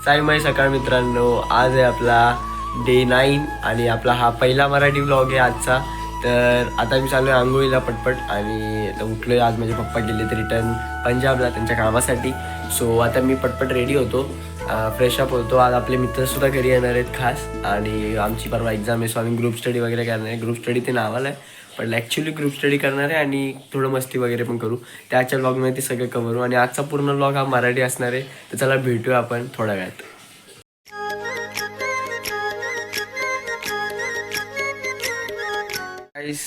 साईमय सकाळ मित्रांनो, आज आहे आपला डे 9 आणि आपला हा पहिला मराठी व्लॉग आहे आजचा. तर आता मी चालू आहे आंघोळीला पटपट आणि उठलो. आज माझे पप्पा गेले तर रिटर्न पंजाबला त्यांच्या कामासाठी. सो आता मी पटपट रेडी होतो, फ्रेशअप होतो. आज आपले मित्रसुद्धा घरी येणार आहेत खास आणि आमची परवा एक्झाम आहे. सो आम्ही ग्रुप स्टडी वगैरे करणार आहे. ग्रुप स्टडी ते नावाला आहे पण ॲक्च्युली ग्रुप स्टडी करणार आहे आणि थोडं मस्ती वगैरे पण करू. त्याच्या व्लॉगमध्ये ते सगळं करू आणि आजचा पूर्ण व्लॉग हा मराठी असणार आहे. तर चला भेटूया आपण थोड्या वेळात.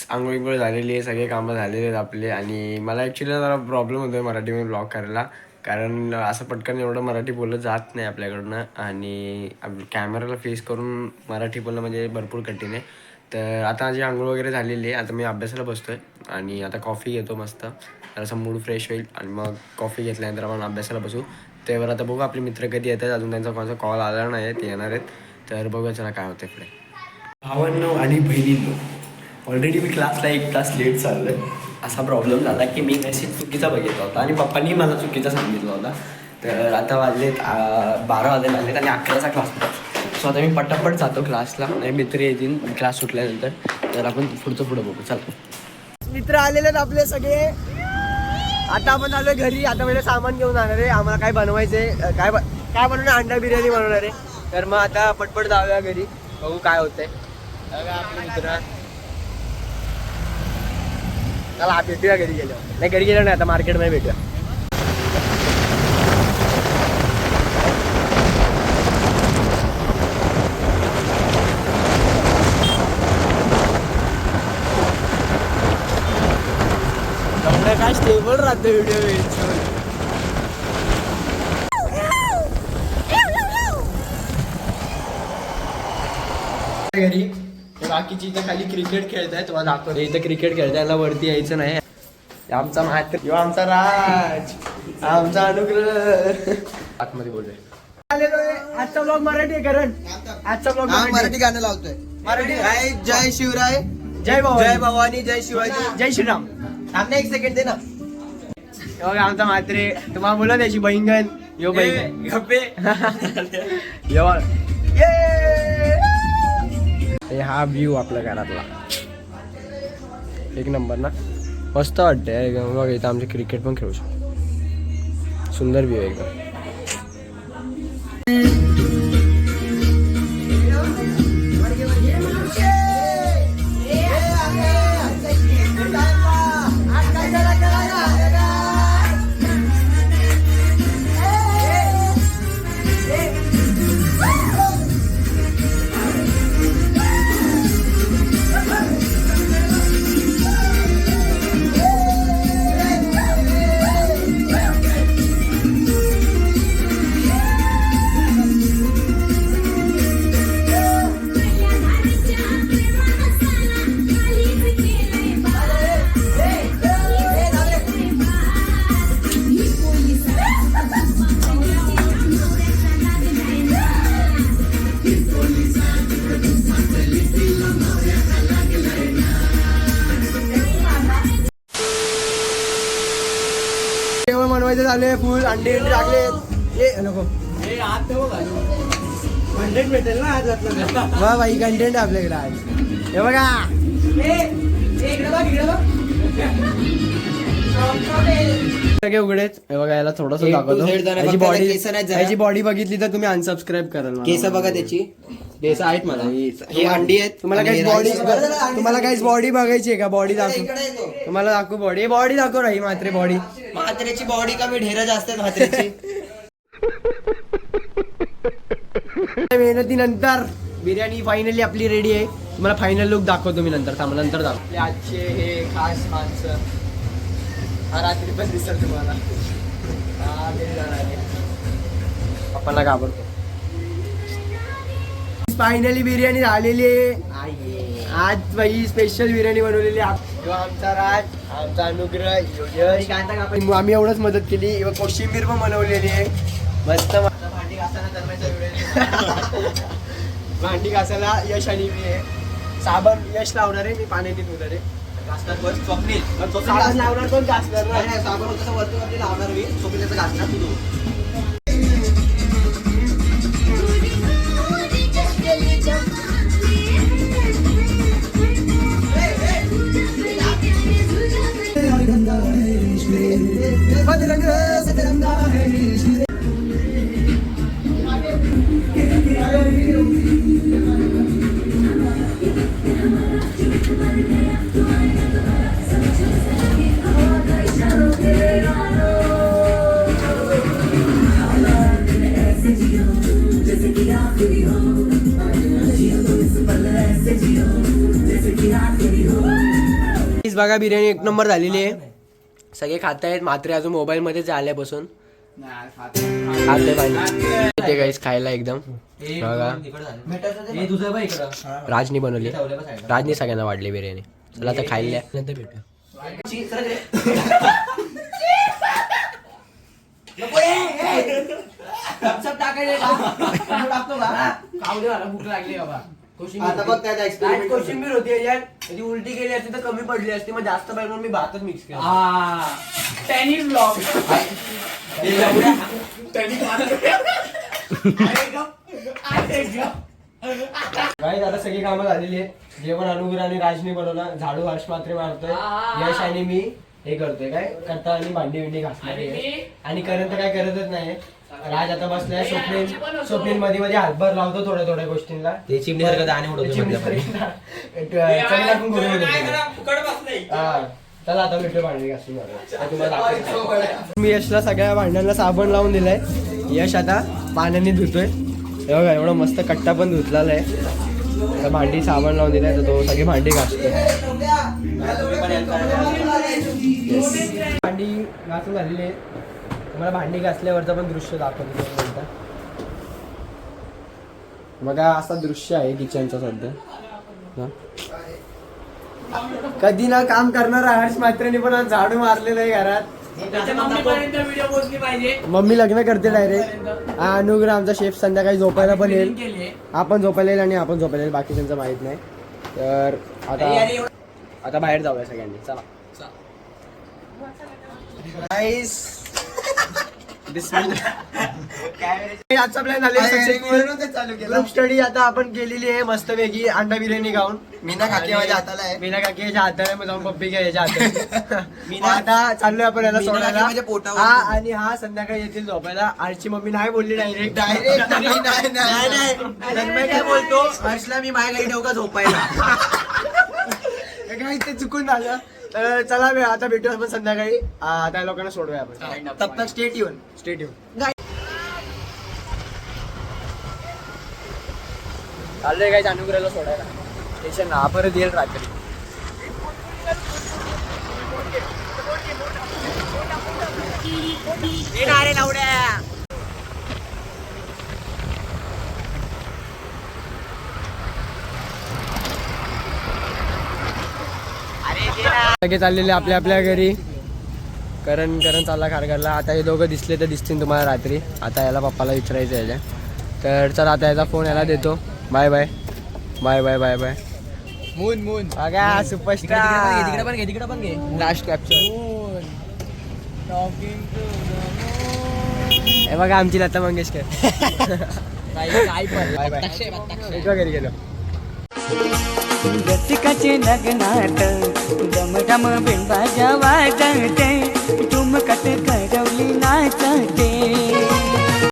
आंघोळी झालेली आहे, सगळे कामं झालेले आहेत आपले. आणि मला ॲक्च्युली जरा प्रॉब्लेम होतो आहे मराठीमध्ये ब्लॉग करायला, कारण असं पटकन एवढं मराठी बोललं जात नाही आपल्याकडनं आणि कॅमेराला फेस करून मराठी बोलणं म्हणजे भरपूर कठीण आहे. तर आता माझी आंघोळ वगैरे झालेली आहे. आता मी अभ्यासाला बसतो आहे आणि आता कॉफी घेतो मस्त, जरासा मूड फ्रेश होईल आणि मग कॉफी घेतल्यानंतर आपण अभ्यासाला बसू. त्यावर आता बघू आपले मित्र कधी येतात. अजून त्यांचा कोणाचा कॉल आला नाही आहे, ते येणार आहेत. तर बघूया चला काय होतं पुढे. भावांनो आणि बहिणींनो, ऑलरेडी मी क्लासला 1 तास लेट चाललो आहे. असा प्रॉब्लेम झाला की मी मेसेज चुकीचा बघितला होता आणि पप्पांनी मला चुकीचा सांगितला होता. तर आता वाजलेत 12 वाजले लागलेत आणि 11चा क्लास होता. सो आता मी पटापट जातो क्लासला. नाही मित्र येतील क्लास सुटल्यानंतर. तर आपण पुढं बघू. चला, मित्र आलेले आहेत आपले सगळे. आता आपण आलो घरी. आता पहिले सामान घेऊन जाणार आहे. आम्हाला काय बनवायचं आहे, काय बनवणार, अंडा बिर्याणी बनवणार आहे. तर मग आता पटपट जाऊया घरी, बघू काय होतंय. आपले मित्र चला भेटूया घरी गेल्यावर. नाही घरी गेलो नाही, आता मार्केटमध्ये भेटूया. काय स्टेबल राहतं व्हिडिओ घरी. बाकीची इथं खाली क्रिकेट खेळताय, तुम्हाला दाखवतो. इथं क्रिकेट खेळतायला वरती यायचं नाही. आमचा मात्र किंवा आमचा राज, आमचा अनुग्रह आतमध्ये बोलतोय. आजचा ब्लॉग मराठी आहे करण. आजचा ब्लॉग मराठी गाणं लावतोय. मराठी जय शिवराय, जय भवानी, जय शिवाजी, जय श्रीराम. थांबणे 1 सेकंड दे ना. बघा आमचा मात्रे, तुम्हाला बोला त्याची बहिंगण. यो बहिंगण हा व्ह्यू आपल्या घरातला एक नंबर ना, मस्त वाटतंय. बघा इथं आमचे क्रिकेट पण खेळू शकतो. सुंदर व्ह्यू एकदम. बनवायचे झाले, फुल अंडे टाकले. नको कंटेंट भेटेल ना आज आपल्याला. वा बाई कंटेंट आपल्याकडे आज. हे बघा सगळे उघडेच. हे बघा याला थोडस दाखवतो. याची बॉडी बघितली तर तुम्ही अनसबस्क्राईब कराल. केस बघा त्याची. केस आहेत मला. हे अंडी आहेत. तुम्हाला काहीच बॉडी बघायची आहे का? बॉडी दाखव, तुम्हाला दाखवू बॉडी. बॉडी दाखव राही मात्रे. बॉडी म्हात्रेची बॉडी कमी, ढेर जास्त आहेत म्हात्रेची. मेहनतीनंतर बिर्याणी फायनली आपली रेडी आहे. तुम्हाला फायनल लुक दाखवतो मी नंतर. थांबा नंतर दाखवतो. आजचे हे खास माणसं, हा रात्री पण दिसत तुम्हाला. पप्पांना घाबरतो. फायनली बिर्याणी झालेली आहे. आज बाई स्पेशल बिर्याणी बनवलेली. आमचा राज, आमचा अनुग्रह, आम्ही एवढंच मदत केली. कोशिंबीर पण बनवलेली आहे मस्त. भांडी घासायला भांडी घासायला यश आणि मी आहे. साबण यश लावणार आहे, मी पाण्याने धुणार आहे. साबण लावणार कोण घासणार? साबण वरती लावणार मी, स्वप्नीलचं घासणार तू. बघा बिर्याणी एक नंबर झालेली आहे. सगळे खात आहेत. मात्र अजून मोबाईल मध्ये आल्यापासून खाते पाहिजे गाईस खायला एकदम. बघा राजनी बनवली. राजनी सगळ्यांना वाढली बिर्याणी. चला आता खायला नंतर भेटू. भूक लागली बाबा. कोशिंबीर होती याच्यात. ती उलटी केली असती तर कमी पडली असती. मग जास्त पाहिजे म्हणून मी भातच मिक्स केला. गाईस आता सगळी कामं झालेली आहेत. जेवण अनुग्रह आणि राजनी बनवला. झाडू हर्ष मात्रे मारतोय. यश आणि मी हे करतोय काय करता आणि भांडी बिंडी घासणार आणि करण तर काय करतच नाही. राज आता बसलाय. स्वप्नील मध्ये मध्ये हातभार लावतो थोड्या थोड्या गोष्टींना. ते चिमणीसारखं दाणे उडवतो. चला आता भेटू भांडी घासून. मी यशला सगळ्या भांड्यांना साबण लावून दिलाय. यश आता पाण्याने धुतोय. बघा एवढा मस्त कट्टा पण धुतलेला आहे. भांडी साबण लावून दिलाय तर तो सगळी भांडी घासतोय. भांडी घासून झालेली आहे. तुम्हाला भांडी घासल्यावरचं पण दृश्य दाखवतो. बघा असा दृश्य आहे किचनचा सध्या. कधी ना काम करणारा हर्ष मात्रेने पण आज झाडू मारलेलं आहे घरात. मम्मी लग्न करते डायरेक्ट. अनुग्रह आमचा शेफ संध्याकाळी झोपायला पण येईल. आपण झोपायला येईल आणि आपण झोपायला येईल. बाकी त्यांचं माहित नाही. तर आता बाहेर जाऊया सगळ्यांनी. चला आजचा प्लॅन झाले स्टडी आता आपण केलेली आहे मस्तपैकी. अंडा बिर्याणी खाऊन मीना काकी माझ्या हाताला आहे. मीना काकी याच्या हाताला आहे. मग जाऊन पप्पी घ्या याच्या हातात. आता चाललोय आपण याला सोडायला. हा आणि हा संध्याकाळी येतील झोपायला. आजची मम्मी नाही बोलली डायरेक्ट काय बोलतो हर्षला मी माझ्या गाडी ठेवू का झोपायला. काय ते चुकून झालं. तर चला आता भेटू आपण संध्याकाळी. त्या लोकांना सोडूया आपण. तब तक स्टे ट्यून. चाललंय काय अनुग्रहाला सोडायला स्टेशन ना. परत येईल रात्री. सगळे चाललेले आपल्या आपल्या घरी. करण चालला खारघरला. आता हे दोघं दिसले तर दिसतील तुम्हाला रात्री. आता याला पप्पाला विचारायचं याच्या. तर चला आता याचा फोन याला देतो. Bye bye bye bye bye bye. Moon बघा सुपरस्टार. तिकडे पण घे लास्ट कॅप्चर. हे बघा आमची लता मंगेशकर. काय पण बाय बाय. घरी गेलो. रसिकाचे लग्नात दमदम बिंबाजा वाजते. तुमकत करवली नाचते.